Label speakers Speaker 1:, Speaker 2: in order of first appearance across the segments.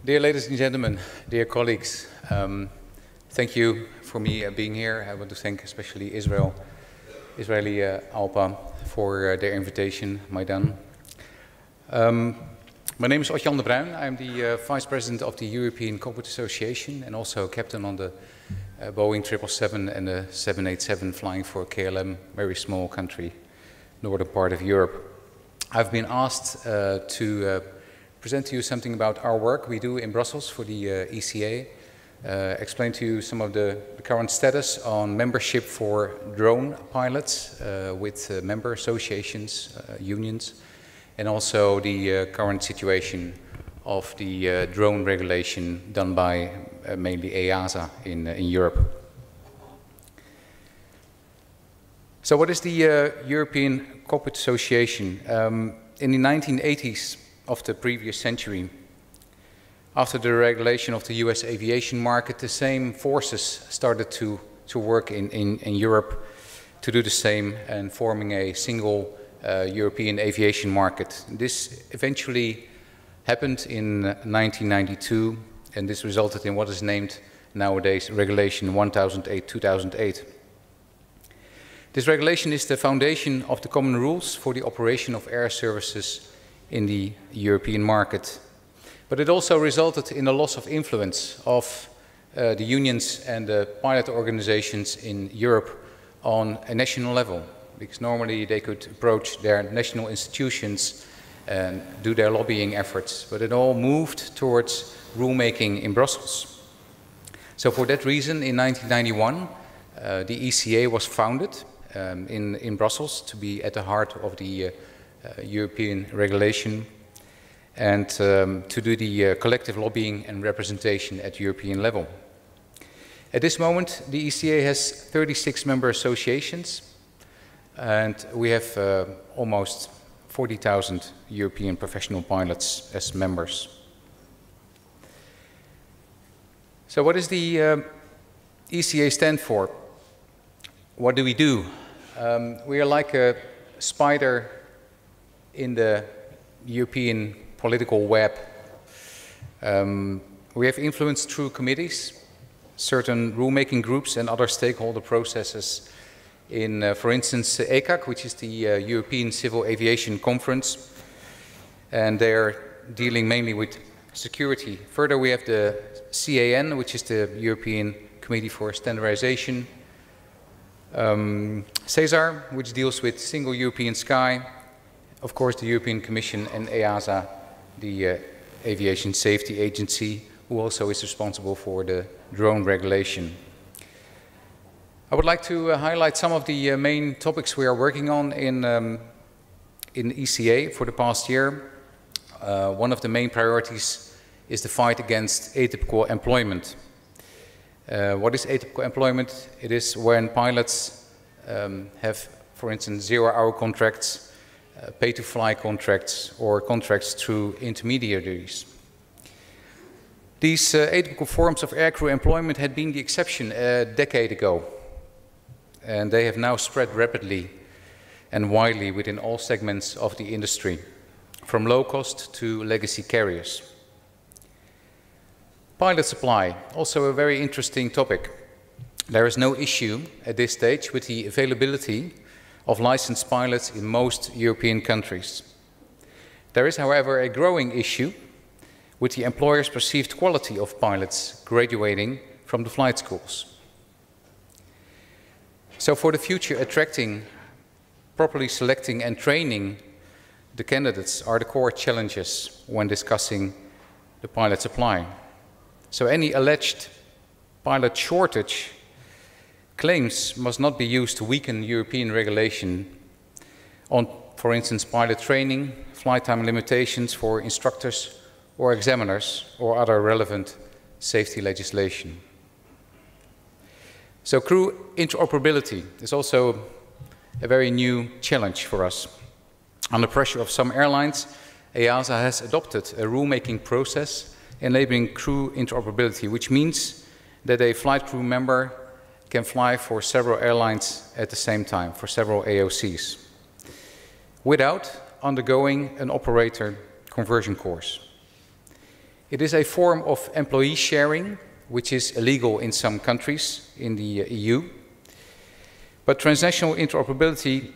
Speaker 1: Dear ladies and gentlemen, dear colleagues, thank you for me being here. I want to thank especially Israeli Alpa for their invitation, Maidan. My name is Otjan bruijn. I'm the Vice President of the European Cockpit Association and also captain on the Boeing 777 and the 787 flying for KLM, very small country, northern part of Europe. I've been asked to present to you something about our work we do in Brussels for the ECA, explain to you some of the current status on membership for drone pilots with member associations, unions, and also the current situation of the drone regulation done by mainly EASA in Europe. So what is the European Cockpit Association? In the 1980s of the previous century, after the regulation of the US aviation market, the same forces started to work in Europe to do the same and forming a single European aviation market. This eventually happened in 1992, and this resulted in what is named nowadays Regulation 1008-2008. This regulation is the foundation of the common rules for the operation of air services in the European market. But it also resulted in a loss of influence of the unions and the pilot organizations in Europe on a national level, because normally they could approach their national institutions and do their lobbying efforts, but it all moved towards rulemaking in Brussels. So for that reason, in 1991, the ECA was founded in Brussels to be at the heart of the European regulation and to do the collective lobbying and representation at European level. At this moment, the ECA has 36 member associations, and we have almost 40,000 European professional pilots as members. So what does the ECA stand for? What do we do? We are like a spider in the European political web. We have influence through committees, certain rulemaking groups and other stakeholder processes in, for instance, ECAC, which is the European Civil Aviation Conference, and they're dealing mainly with security. Further, we have the CAN, which is the European Committee for Standardization, CESAR, which deals with single European sky, of course the European Commission, and EASA, the Aviation Safety Agency, who also is responsible for the drone regulation. I would like to highlight some of the main topics we are working on in ECA for the past year. One of the main priorities is the fight against atypical employment. What is atypical employment? It is when pilots have, for instance, zero-hour contracts, pay-to-fly contracts, or contracts through intermediaries. These atypical forms of aircrew employment had been the exception a decade ago, and they have now spread rapidly and widely within all segments of the industry, from low-cost to legacy carriers. Pilot supply, also a very interesting topic. There is no issue at this stage with the availability of licensed pilots in most European countries. There is, however, a growing issue with the employer's perceived quality of pilots graduating from the flight schools. So for the future, attracting, properly selecting and training the candidates are the core challenges when discussing the pilot supply. So any alleged pilot shortage claims must not be used to weaken European regulation on, for instance, pilot training, flight time limitations for instructors or examiners, or other relevant safety legislation. So crew interoperability is also a very new challenge for us. Under pressure of some airlines, EASA has adopted a rulemaking process enabling crew interoperability, which means that a flight crew member can fly for several airlines at the same time, for several AOCs, without undergoing an operator conversion course. It is a form of employee sharing, which is illegal in some countries in the EU. But transnational interoperability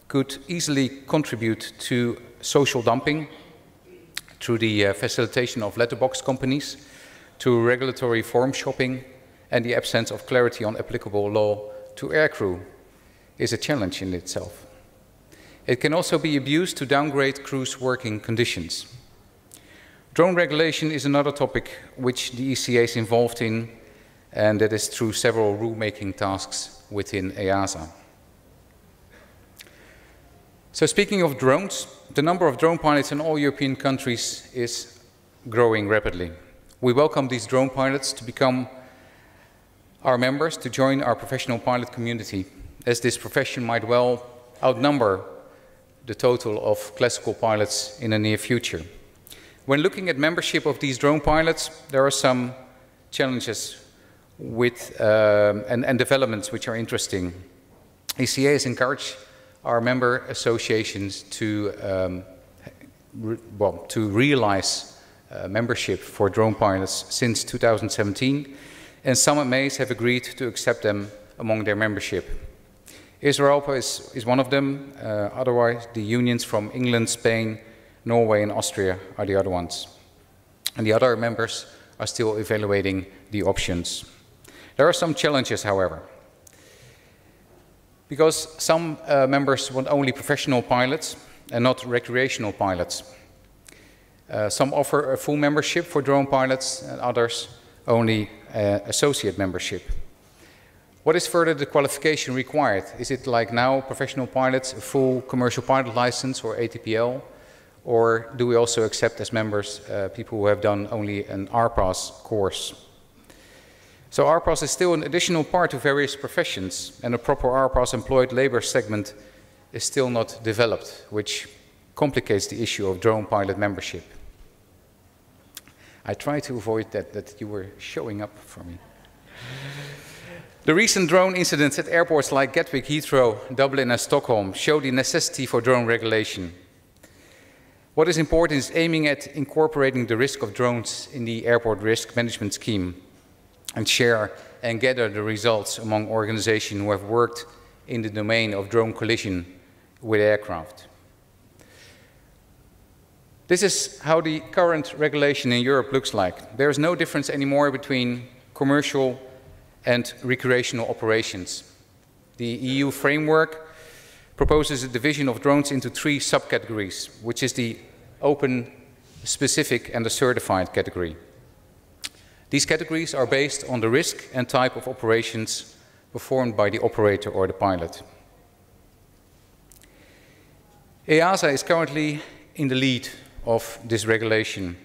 Speaker 1: could easily contribute to social dumping through the facilitation of letterbox companies, to regulatory form shopping, and the absence of clarity on applicable law to aircrew is a challenge in itself. It can also be abused to downgrade crews' working conditions. Drone regulation is another topic which the ECA is involved in, and that is through several rulemaking tasks within EASA. So speaking of drones, the number of drone pilots in all European countries is growing rapidly. We welcome these drone pilots to become our members, to join our professional pilot community, as this profession might well outnumber the total of classical pilots in the near future. When looking at membership of these drone pilots, there are some challenges with, and developments which are interesting. ECA has encouraged our member associations to realize membership for drone pilots since 2017, and some MAs have agreed to accept them among their membership. Israel is one of them. Otherwise, the unions from England, Spain, Norway and Austria are the other ones. And the other members are still evaluating the options. There are some challenges, however, because some members want only professional pilots and not recreational pilots. Some offer a full membership for drone pilots, and others only associate membership. What is further the qualification required? Is it like now, professional pilots, a full commercial pilot license or ATPL? Or do we also accept as members people who have done only an RPAS course? So RPAS is still an additional part to various professions, and a proper RPAS employed labor segment is still not developed, which complicates the issue of drone pilot membership. I try to avoid that you were showing up for me. The recent drone incidents at airports like Gatwick, Heathrow, Dublin and Stockholm show the necessity for drone regulation. What is important is aiming at incorporating the risk of drones in the airport risk management scheme and share and gather the results among organizations who have worked in the domain of drone collision with aircraft. This is how the current regulation in Europe looks like. There is no difference anymore between commercial and recreational operations. The EU framework proposes a division of drones into 3 subcategories, which is the open, specific and the certified category. These categories are based on the risk and type of operations performed by the operator or the pilot. EASA is currently in the lead of this regulation,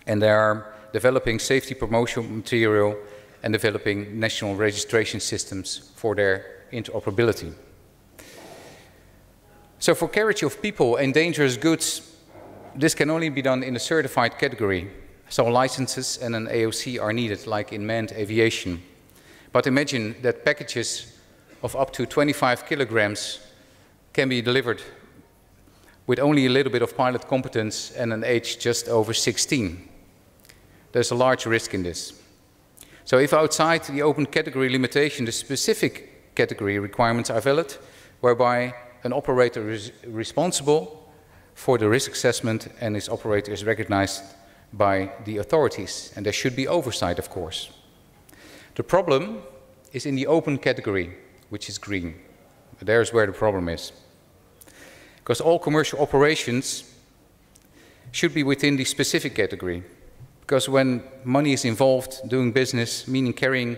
Speaker 1: and they are developing safety promotion material and developing national registration systems for their interoperability. So for carriage of people and dangerous goods, this can only be done in a certified category. So licenses and an AOC are needed, like in manned aviation. But imagine that packages of up to 25 kilograms can be delivered with only a little bit of pilot competence and an age just over 16. There's a large risk in this. So if outside the open category limitation, the specific category requirements are valid, whereby an operator is responsible for the risk assessment and his operator is recognized by the authorities, and there should be oversight, of course. The problem is in the open category, which is green. There's where the problem is. Because all commercial operations should be within the specific category. Because when money is involved, doing business, meaning carrying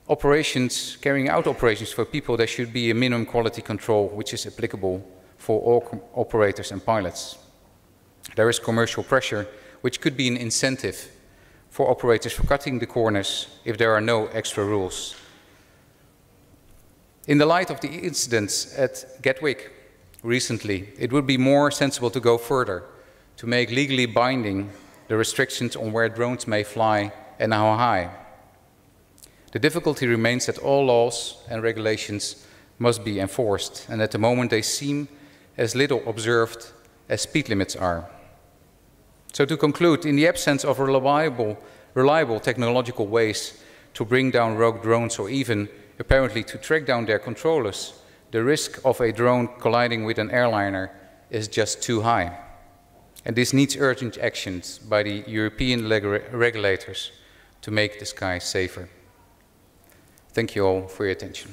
Speaker 1: out operations for people, there should be a minimum quality control which is applicable for all operators and pilots. There is commercial pressure which could be an incentive for operators for cutting the corners if there are no extra rules. In the light of the incidents at Gatwick recently, it would be more sensible to go further, to make legally binding the restrictions on where drones may fly and how high. The difficulty remains that all laws and regulations must be enforced, and at the moment they seem as little observed as speed limits are. So to conclude, in the absence of reliable technological ways to bring down rogue drones or even apparently to track down their controllers, the risk of a drone colliding with an airliner is just too high. And this needs urgent actions by the European regulators to make the skies safer. Thank you all for your attention.